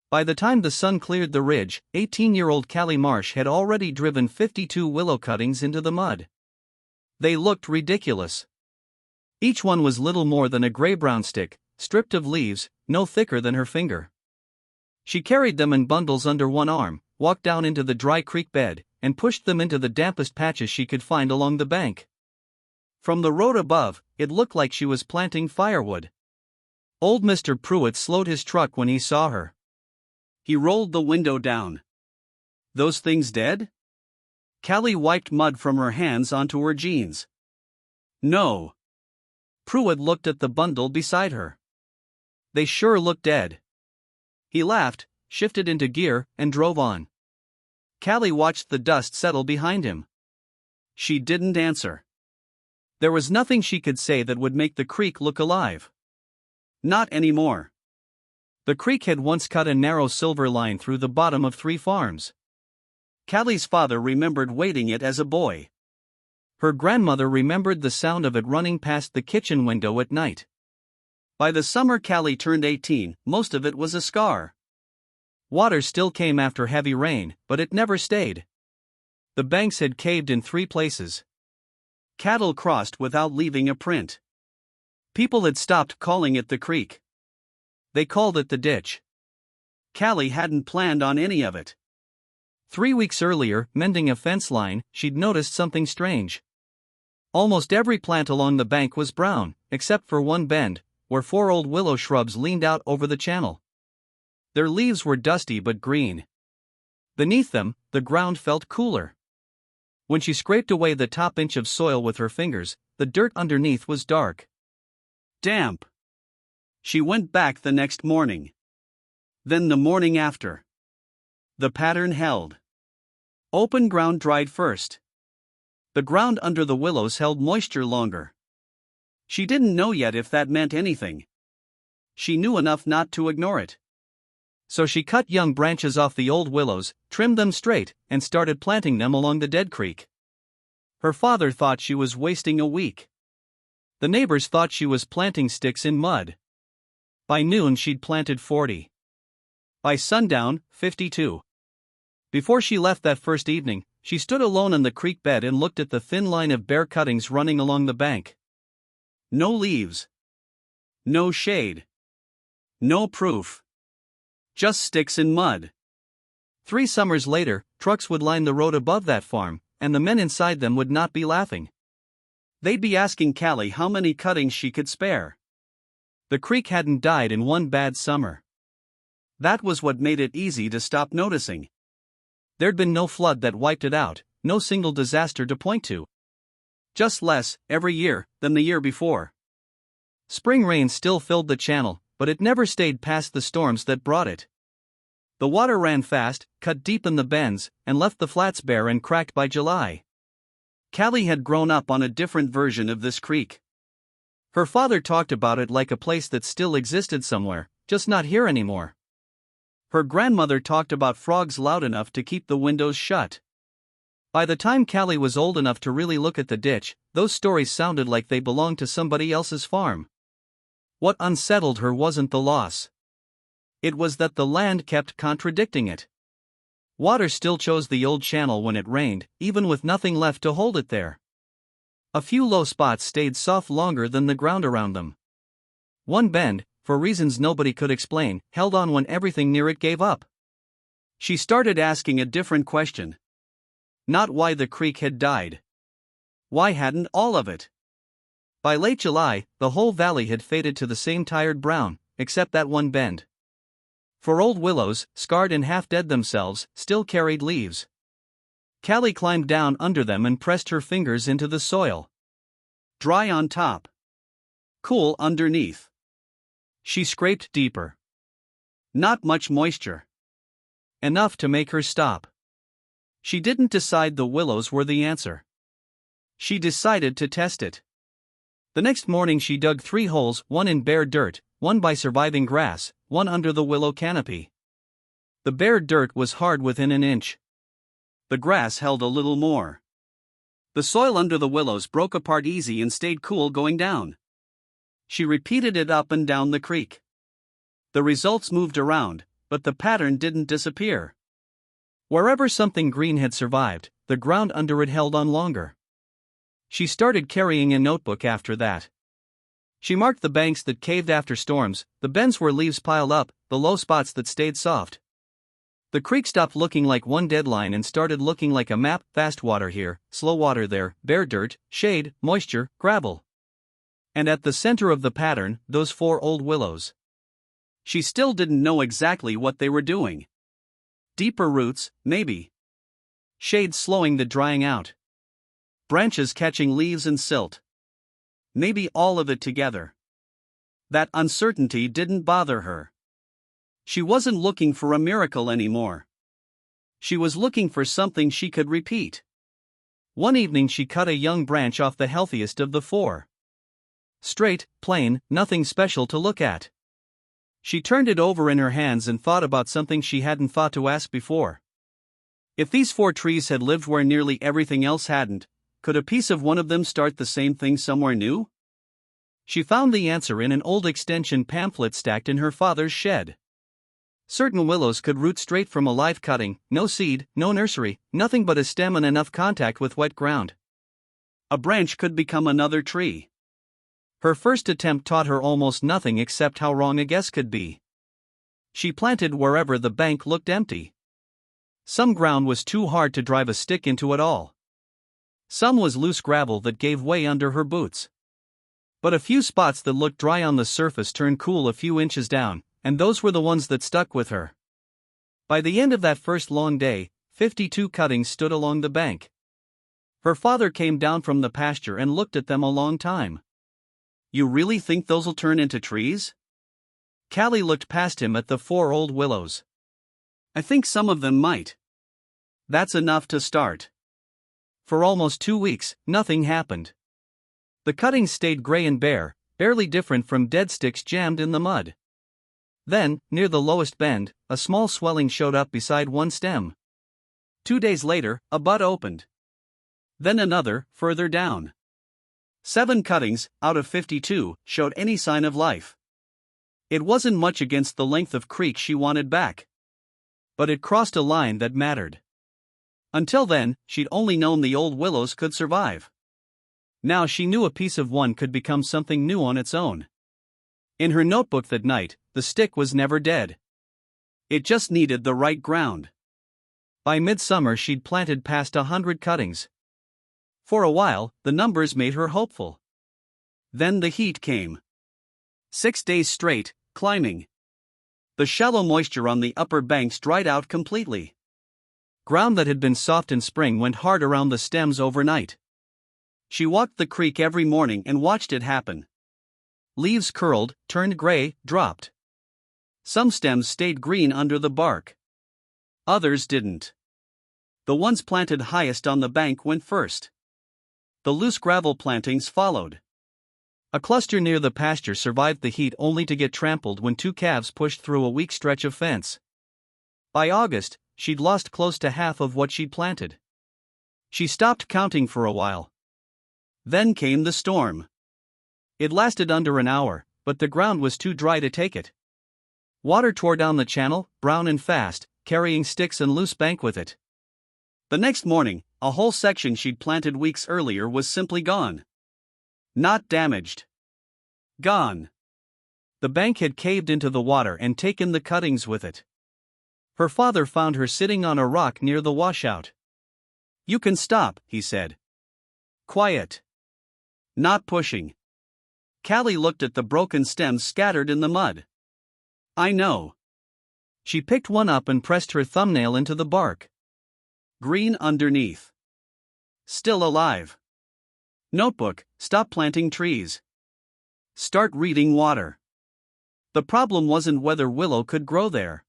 By the time the sun cleared the ridge, 18-year-old Callie Marsh had already driven 52 willow cuttings into the mud. They looked ridiculous. Each one was little more than a gray-brown stick, stripped of leaves, no thicker than her finger. She carried them in bundles under one arm, walked down into the dry creek bed, and pushed them into the dampest patches she could find along the bank. From the road above, it looked like she was planting firewood. Old Mr. Pruitt slowed his truck when he saw her. He rolled the window down. "Those things dead?" Callie wiped mud from her hands onto her jeans. "No." Pruitt looked at the bundle beside her. "They sure look dead." He laughed, shifted into gear, and drove on. Callie watched the dust settle behind him. She didn't answer. There was nothing she could say that would make the creek look alive. Not anymore. The creek had once cut a narrow silver line through the bottom of 3 farms. Callie's father remembered wading it as a boy. Her grandmother remembered the sound of it running past the kitchen window at night. By the summer Callie turned 18, most of it was a scar. Water still came after heavy rain, but it never stayed. The banks had caved in 3 places. Cattle crossed without leaving a print. People had stopped calling it the creek. They called it the ditch. Callie hadn't planned on any of it. 3 weeks earlier, mending a fence line, she'd noticed something strange. Almost every plant along the bank was brown, except for one bend, where 4 old willow shrubs leaned out over the channel. Their leaves were dusty but green. Beneath them, the ground felt cooler. When she scraped away the top inch of soil with her fingers, the dirt underneath was dark. Damp. She went back the next morning. Then the morning after. The pattern held. Open ground dried first. The ground under the willows held moisture longer. She didn't know yet if that meant anything. She knew enough not to ignore it. So she cut young branches off the old willows, trimmed them straight, and started planting them along the dead creek. Her father thought she was wasting a week. The neighbors thought she was planting sticks in mud. By noon she'd planted 40. By sundown, 52. Before she left that first evening, she stood alone on the creek bed and looked at the thin line of bare cuttings running along the bank. No leaves. No shade. No proof. Just sticks and mud. 3 summers later, trucks would line the road above that farm, and the men inside them would not be laughing. They'd be asking Callie how many cuttings she could spare. The creek hadn't died in one bad summer. That was what made it easy to stop noticing. There'd been no flood that wiped it out, no single disaster to point to. Just less, every year, than the year before. Spring rain still filled the channel, but it never stayed past the storms that brought it. The water ran fast, cut deep in the bends, and left the flats bare and cracked by July. Callie had grown up on a different version of this creek. Her father talked about it like a place that still existed somewhere, just not here anymore. Her grandmother talked about frogs loud enough to keep the windows shut. By the time Callie was old enough to really look at the ditch, those stories sounded like they belonged to somebody else's farm. What unsettled her wasn't the loss. It was that the land kept contradicting it. Water still chose the old channel when it rained, even with nothing left to hold it there. A few low spots stayed soft longer than the ground around them. One bend, for reasons nobody could explain, held on when everything near it gave up. She started asking a different question. Not why the creek had died. Why hadn't all of it? By late July, the whole valley had faded to the same tired brown, except that one bend. 4 old willows, scarred and half dead themselves, still carried leaves. Callie climbed down under them and pressed her fingers into the soil. Dry on top. Cool underneath. She scraped deeper. Not much moisture. Enough to make her stop. She didn't decide the willows were the answer. She decided to test it. The next morning she dug 3 holes, one in bare dirt, one by surviving grass, one under the willow canopy. The bare dirt was hard within an inch. The grass held a little more. The soil under the willows broke apart easy and stayed cool going down. She repeated it up and down the creek. The results moved around, but the pattern didn't disappear. Wherever something green had survived, the ground under it held on longer. She started carrying a notebook after that. She marked the banks that caved after storms, the bends where leaves piled up, the low spots that stayed soft. The creek stopped looking like one dead line and started looking like a map: fast water here, slow water there, bare dirt, shade, moisture, gravel. And at the center of the pattern, those 4 old willows. She still didn't know exactly what they were doing. Deeper roots, maybe. Shade slowing the drying out. Branches catching leaves and silt. Maybe all of it together. That uncertainty didn't bother her. She wasn't looking for a miracle anymore. She was looking for something she could repeat. One evening she cut a young branch off the healthiest of the 4. Straight, plain, nothing special to look at. She turned it over in her hands and thought about something she hadn't thought to ask before. If these 4 trees had lived where nearly everything else hadn't, could a piece of one of them start the same thing somewhere new? She found the answer in an old extension pamphlet stacked in her father's shed. Certain willows could root straight from a live cutting, no seed, no nursery, nothing but a stem and enough contact with wet ground. A branch could become another tree. Her first attempt taught her almost nothing except how wrong a guess could be. She planted wherever the bank looked empty. Some ground was too hard to drive a stick into at all. Some was loose gravel that gave way under her boots. But a few spots that looked dry on the surface turned cool a few inches down, and those were the ones that stuck with her. By the end of that first long day, 52 cuttings stood along the bank. Her father came down from the pasture and looked at them a long time. "You really think those'll turn into trees?" Callie looked past him at the 4 old willows. "I think some of them might." "That's enough to start." For almost 2 weeks, nothing happened. The cuttings stayed gray and bare, barely different from dead sticks jammed in the mud. Then, near the lowest bend, a small swelling showed up beside one stem. 2 days later, a bud opened. Then another, further down. 7 cuttings, out of 52, showed any sign of life. It wasn't much against the length of creek she wanted back. But it crossed a line that mattered. Until then, she'd only known the old willows could survive. Now she knew a piece of one could become something new on its own. In her notebook that night, the stick was never dead. It just needed the right ground. By midsummer she'd planted past 100 cuttings. For a while, the numbers made her hopeful. Then the heat came. 6 days straight, climbing. The shallow moisture on the upper banks dried out completely. Ground that had been soft in spring went hard around the stems overnight. She walked the creek every morning and watched it happen. Leaves curled, turned gray, dropped. Some stems stayed green under the bark. Others didn't. The ones planted highest on the bank went first. The loose gravel plantings followed. A cluster near the pasture survived the heat only to get trampled when 2 calves pushed through a weak stretch of fence. By August, she'd lost close to half of what she'd planted. She stopped counting for a while. Then came the storm. It lasted under an hour, but the ground was too dry to take it. Water tore down the channel, brown and fast, carrying sticks and loose bank with it. The next morning, a whole section she'd planted weeks earlier was simply gone. Not damaged. Gone. The bank had caved into the water and taken the cuttings with it. Her father found her sitting on a rock near the washout. "You can stop," he said. "Quiet. Not pushing." Callie looked at the broken stems scattered in the mud. "I know." She picked one up and pressed her thumbnail into the bark. Green underneath. Still alive. Notebook: stop planting trees. Start reading water. The problem wasn't whether willow could grow there.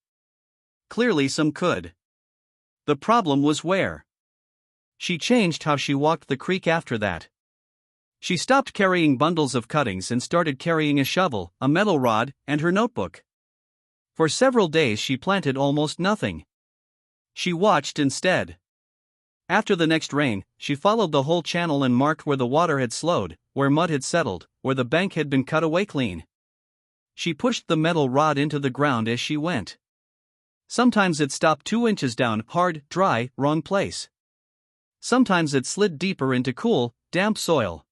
Clearly some could. The problem was where. She changed how she walked the creek after that. She stopped carrying bundles of cuttings and started carrying a shovel, a metal rod, and her notebook. For several days she planted almost nothing. She watched instead. After the next rain, she followed the whole channel and marked where the water had slowed, where mud had settled, where the bank had been cut away clean. She pushed the metal rod into the ground as she went. Sometimes it stopped 2 inches down, hard, dry, wrong place. Sometimes it slid deeper into cool, damp soil.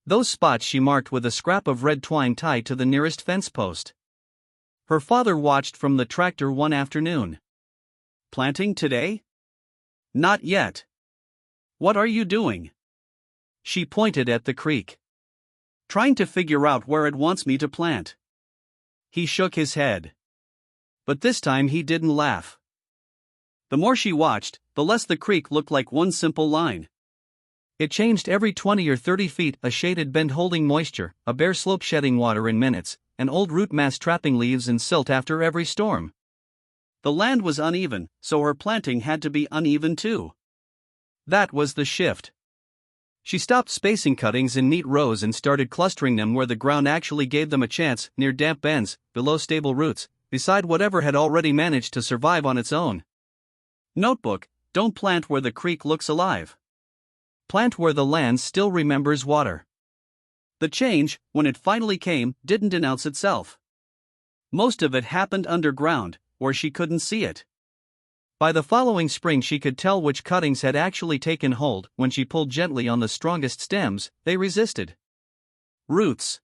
Those spots she marked with a scrap of red twine tied to the nearest fence post. Her father watched from the tractor one afternoon. "Planting today?" "Not yet." "What are you doing?" She pointed at the creek. "Trying to figure out where it wants me to plant." He shook his head. But this time he didn't laugh. The more she watched, the less the creek looked like one simple line. It changed every 20 or 30 feet, a shaded bend holding moisture, a bare slope shedding water in minutes, an old root mass trapping leaves and silt after every storm. The land was uneven, so her planting had to be uneven too. That was the shift. She stopped spacing cuttings in neat rows and started clustering them where the ground actually gave them a chance, near damp bends, below stable roots, beside whatever had already managed to survive on its own. Notebook: don't plant where the creek looks alive. Plant where the land still remembers water. The change, when it finally came, didn't announce itself. Most of it happened underground, where she couldn't see it. By the following spring she could tell which cuttings had actually taken hold. When she pulled gently on the strongest stems, they resisted. Roots.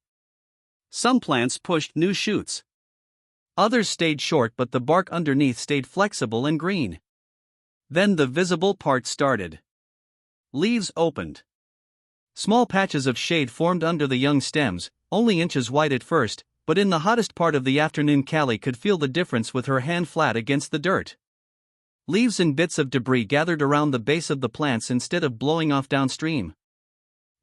Some plants pushed new shoots. Others stayed short, but the bark underneath stayed flexible and green. Then the visible part started. Leaves opened. Small patches of shade formed under the young stems, only inches wide at first, but in the hottest part of the afternoon Callie could feel the difference with her hand flat against the dirt. Leaves and bits of debris gathered around the base of the plants instead of blowing off downstream.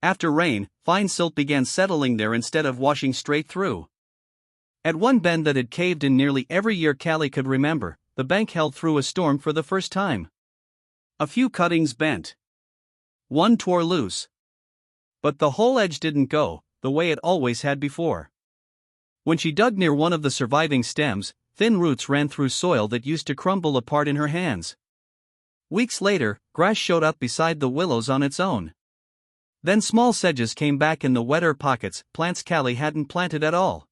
After rain, fine silt began settling there instead of washing straight through. At one bend that had caved in nearly every year Callie could remember, the bank held through a storm for the first time. A few cuttings bent. One tore loose. But the whole edge didn't go, the way it always had before. When she dug near one of the surviving stems, thin roots ran through soil that used to crumble apart in her hands. Weeks later, grass showed up beside the willows on its own. Then small sedges came back in the wetter pockets, plants Callie hadn't planted at all.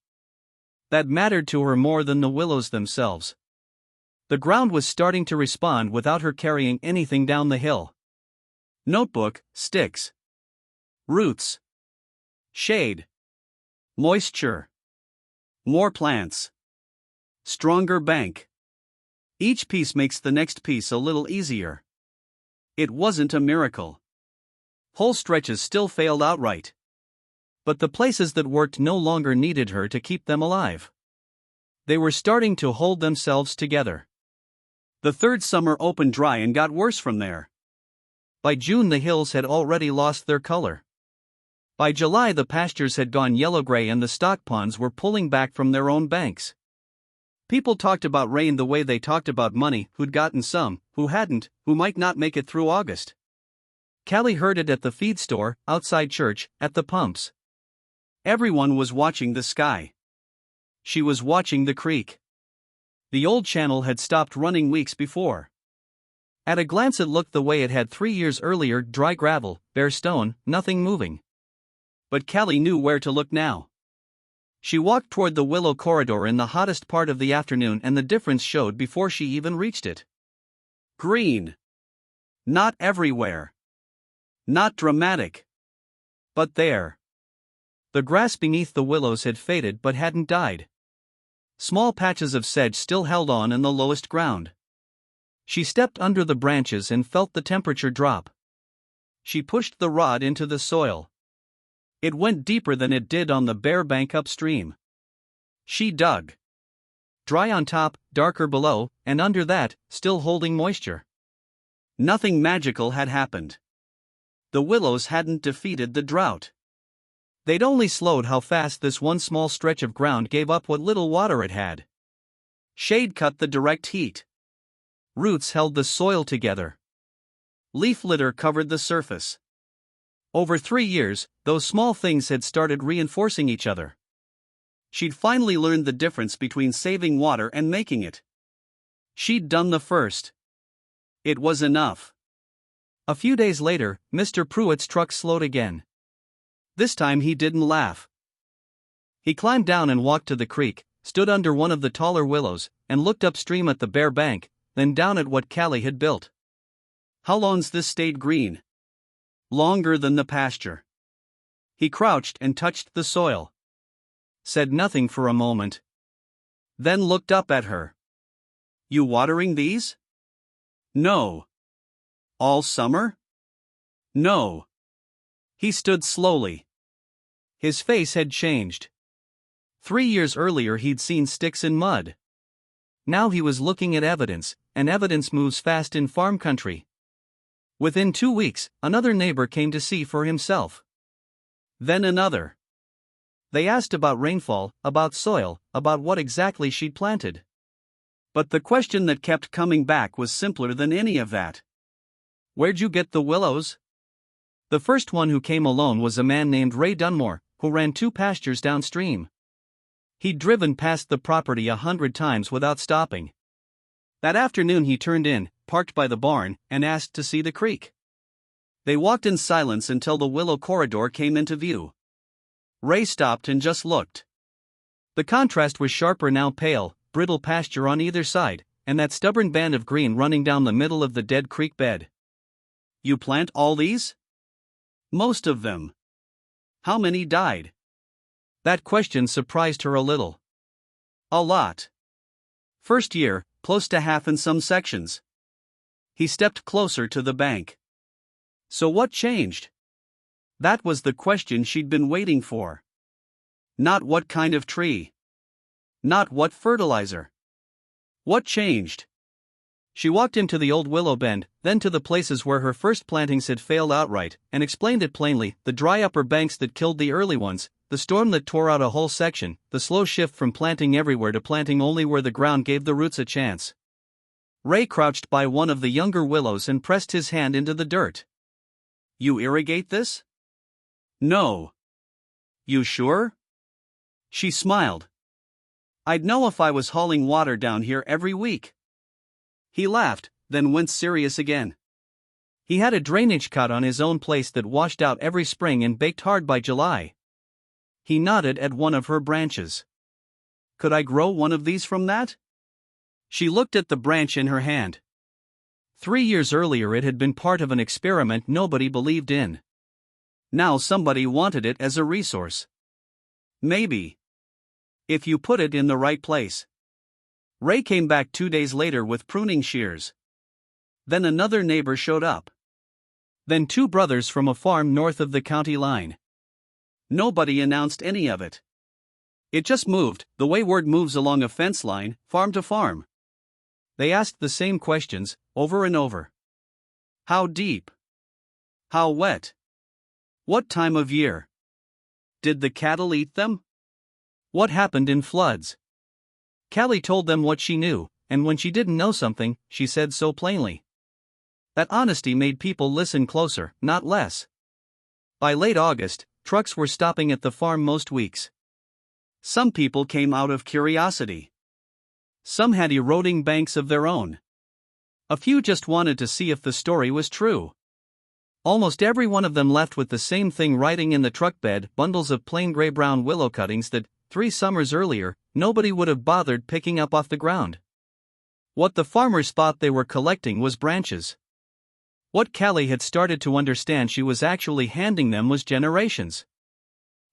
That mattered to her more than the willows themselves. The ground was starting to respond without her carrying anything down the hill. Notebook: sticks. Roots. Shade. Moisture. More plants. Stronger bank. Each piece makes the next piece a little easier. It wasn't a miracle. Whole stretches still failed outright. But the places that worked no longer needed her to keep them alive. They were starting to hold themselves together. The third summer opened dry and got worse from there. By June the hills had already lost their color. By July the pastures had gone yellow-gray and the stock ponds were pulling back from their own banks. People talked about rain the way they talked about money, who'd gotten some, who hadn't, who might not make it through August. Callie heard it at the feed store, outside church, at the pumps. Everyone was watching the sky. She was watching the creek. The old channel had stopped running weeks before. At a glance it looked the way it had 3 years earlier: dry gravel, bare stone, nothing moving. But Callie knew where to look now. She walked toward the willow corridor in the hottest part of the afternoon and the difference showed before she even reached it. Green. Not everywhere. Not dramatic. But there. The grass beneath the willows had faded but hadn't died. Small patches of sedge still held on in the lowest ground. She stepped under the branches and felt the temperature drop. She pushed the rod into the soil. It went deeper than it did on the bare bank upstream. She dug. Dry on top, darker below, and under that, still holding moisture. Nothing magical had happened. The willows hadn't defeated the drought. They'd only slowed how fast this one small stretch of ground gave up what little water it had. Shade cut the direct heat. Roots held the soil together. Leaf litter covered the surface. Over 3 years, those small things had started reinforcing each other. She'd finally learned the difference between saving water and making it. She'd done the first. It was enough. A few days later, Mr. Pruitt's truck slowed again. This time he didn't laugh. He climbed down and walked to the creek, stood under one of the taller willows, and looked upstream at the bare bank, then down at what Callie had built. How long's this stayed green? Longer than the pasture. He crouched and touched the soil. Said nothing for a moment. Then looked up at her. You watering these? No. All summer? No. He stood slowly. His face had changed. 3 years earlier he'd seen sticks in mud. Now he was looking at evidence, and evidence moves fast in farm country. Within 2 weeks, another neighbor came to see for himself. Then another. They asked about rainfall, about soil, about what exactly she'd planted. But the question that kept coming back was simpler than any of that. Where'd you get the willows? The first one who came alone was a man named Ray Dunmore, who ran 2 pastures downstream. He'd driven past the property 100 times without stopping. That afternoon he turned in, parked by the barn, and asked to see the creek. They walked in silence until the willow corridor came into view. Ray stopped and just looked. The contrast was sharper now: pale, brittle pasture on either side, and that stubborn band of green running down the middle of the dead creek bed. You plant all these? Most of them. How many died? That question surprised her a little. A lot. First year, close to half in some sections. He stepped closer to the bank. So what changed? That was the question she'd been waiting for. Not what kind of tree. Not what fertilizer. What changed? She walked him to the old willow bend, then to the places where her first plantings had failed outright, and explained it plainly: the dry upper banks that killed the early ones, the storm that tore out a whole section, the slow shift from planting everywhere to planting only where the ground gave the roots a chance. Ray crouched by one of the younger willows and pressed his hand into the dirt. You irrigate this? No. You sure? She smiled. I'd know if I was hauling water down here every week. He laughed, then went serious again. He had a drainage cut on his own place that washed out every spring and baked hard by July. He nodded at one of her branches. Could I grow one of these from that? She looked at the branch in her hand. 3 years earlier it had been part of an experiment nobody believed in. Now somebody wanted it as a resource. Maybe. If you put it in the right place. Ray came back 2 days later with pruning shears. Then another neighbor showed up. Then 2 brothers from a farm north of the county line. Nobody announced any of it. It just moved, the way word moves along a fence line, farm to farm. They asked the same questions, over and over. How deep? How wet? What time of year? Did the cattle eat them? What happened in floods? Callie told them what she knew, and when she didn't know something, she said so plainly. That honesty made people listen closer, not less. By late August, trucks were stopping at the farm most weeks. Some people came out of curiosity. Some had eroding banks of their own. A few just wanted to see if the story was true. Almost every one of them left with the same thing writing in the truck bed: bundles of plain gray-brown willow cuttings that, 3 summers earlier, nobody would have bothered picking up off the ground. What the farmers thought they were collecting was branches. What Callie had started to understand she was actually handing them was generations.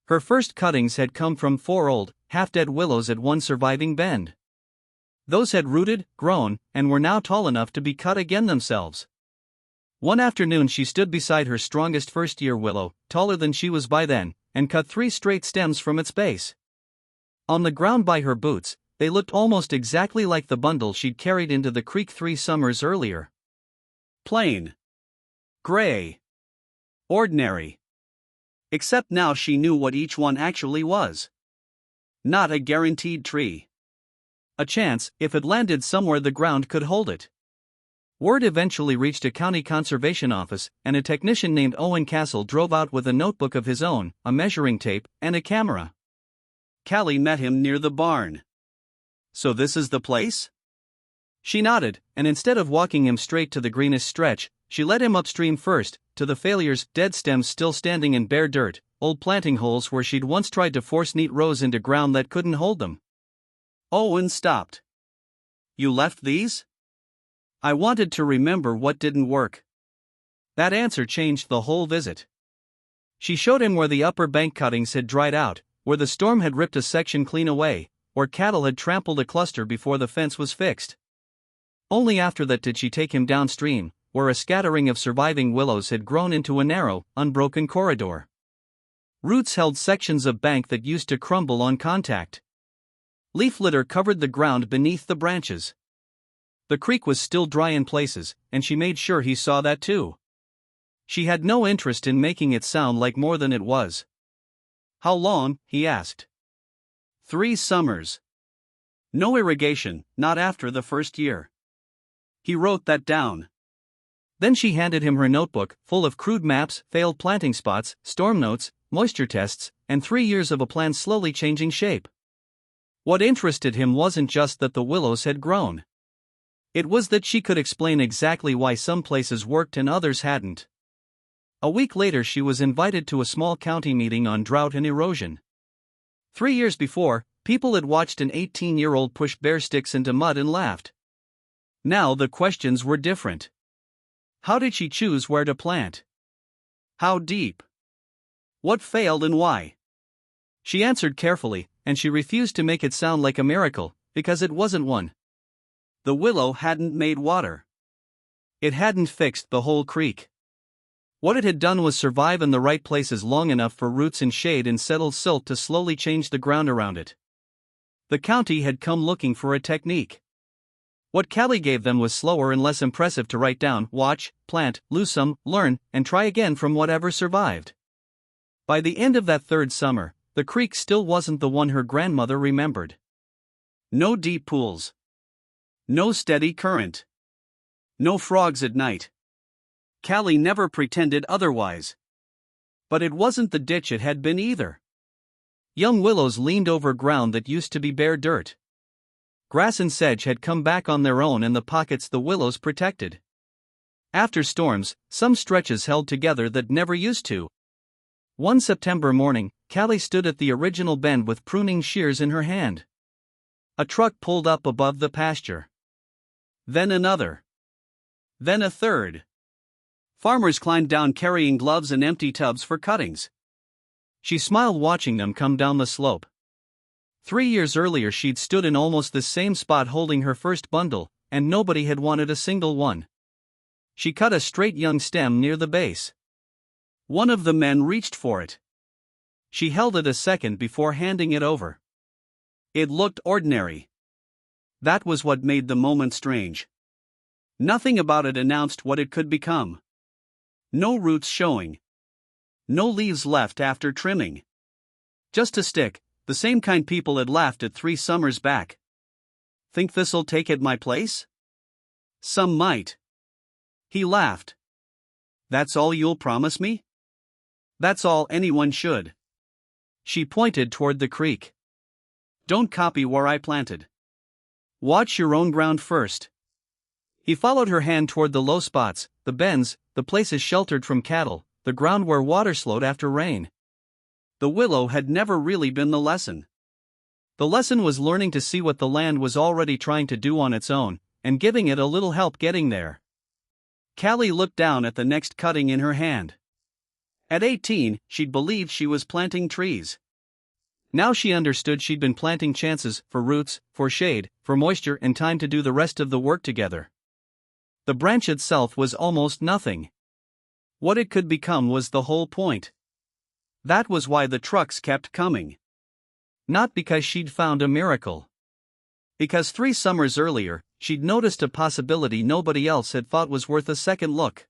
Her first cuttings had come from 4 old, half-dead willows at one surviving bend. Those had rooted, grown, and were now tall enough to be cut again themselves. One afternoon she stood beside her strongest first-year willow, taller than she was by then, and cut 3 straight stems from its base. On the ground by her boots, they looked almost exactly like the bundle she'd carried into the creek 3 summers earlier. Plain. Gray. Ordinary. Except now she knew what each one actually was. Not a guaranteed tree. A chance, if it landed somewhere the ground could hold it. Word eventually reached a county conservation office, and a technician named Owen Castle drove out with a notebook of his own, a measuring tape, and a camera. Callie met him near the barn. So this is the place? She nodded, and instead of walking him straight to the greenest stretch, she led him upstream first, to the failures: dead stems still standing in bare dirt, old planting holes where she'd once tried to force neat rows into ground that couldn't hold them. Owen stopped. You left these? I wanted to remember what didn't work. That answer changed the whole visit. She showed him where the upper bank cuttings had dried out, where the storm had ripped a section clean away, where cattle had trampled a cluster before the fence was fixed. Only after that did she take him downstream, where a scattering of surviving willows had grown into a narrow, unbroken corridor. Roots held sections of bank that used to crumble on contact. Leaf litter covered the ground beneath the branches. The creek was still dry in places, and she made sure he saw that too. She had no interest in making it sound like more than it was. How long? He asked. 3 summers. No irrigation, not after the first year. He wrote that down. Then she handed him her notebook, full of crude maps, failed planting spots, storm notes, moisture tests, and 3 years of a plan slowly changing shape. What interested him wasn't just that the willows had grown. It was that she could explain exactly why some places worked and others hadn't. A week later she was invited to a small county meeting on drought and erosion. 3 years before, people had watched an 18-year-old push bare sticks into mud and laughed. Now the questions were different. How did she choose where to plant? How deep? What failed and why? She answered carefully, and she refused to make it sound like a miracle, because it wasn't one. The willow hadn't made water. It hadn't fixed the whole creek. What it had done was survive in the right places long enough for roots in shade and settled silt to slowly change the ground around it. The county had come looking for a technique. What Callie gave them was slower and less impressive to write down, watch, plant, lose some, learn, and try again from whatever survived. By the end of that third summer, the creek still wasn't the one her grandmother remembered. No deep pools. No steady current. No frogs at night. Callie never pretended otherwise. But it wasn't the ditch it had been either. Young willows leaned over ground that used to be bare dirt. Grass and sedge had come back on their own in the pockets the willows protected. After storms, some stretches held together that never used to. One September morning, Callie stood at the original bend with pruning shears in her hand. A truck pulled up above the pasture. Then another. Then a third. Farmers climbed down carrying gloves and empty tubs for cuttings. She smiled watching them come down the slope. 3 years earlier she'd stood in almost the same spot holding her first bundle, and nobody had wanted a single one. She cut a straight young stem near the base. One of the men reached for it. She held it a second before handing it over. It looked ordinary. That was what made the moment strange. Nothing about it announced what it could become. No roots showing. No leaves left after trimming. Just a stick, the same kind people had laughed at 3 summers back. Think this'll take it my place? Some might. He laughed. That's all you'll promise me? That's all anyone should. She pointed toward the creek. Don't copy where I planted. Watch your own ground first. He followed her hand toward the low spots, the bends, the places sheltered from cattle, the ground where water slowed after rain. The willow had never really been the lesson. The lesson was learning to see what the land was already trying to do on its own, and giving it a little help getting there. Callie looked down at the next cutting in her hand. At 18, she'd believed she was planting trees. Now she understood she'd been planting chances for roots, for shade, for moisture and time to do the rest of the work together. The branch itself was almost nothing. What it could become was the whole point. That was why the trucks kept coming. Not because she'd found a miracle. Because 3 summers earlier, she'd noticed a possibility nobody else had thought was worth a second look.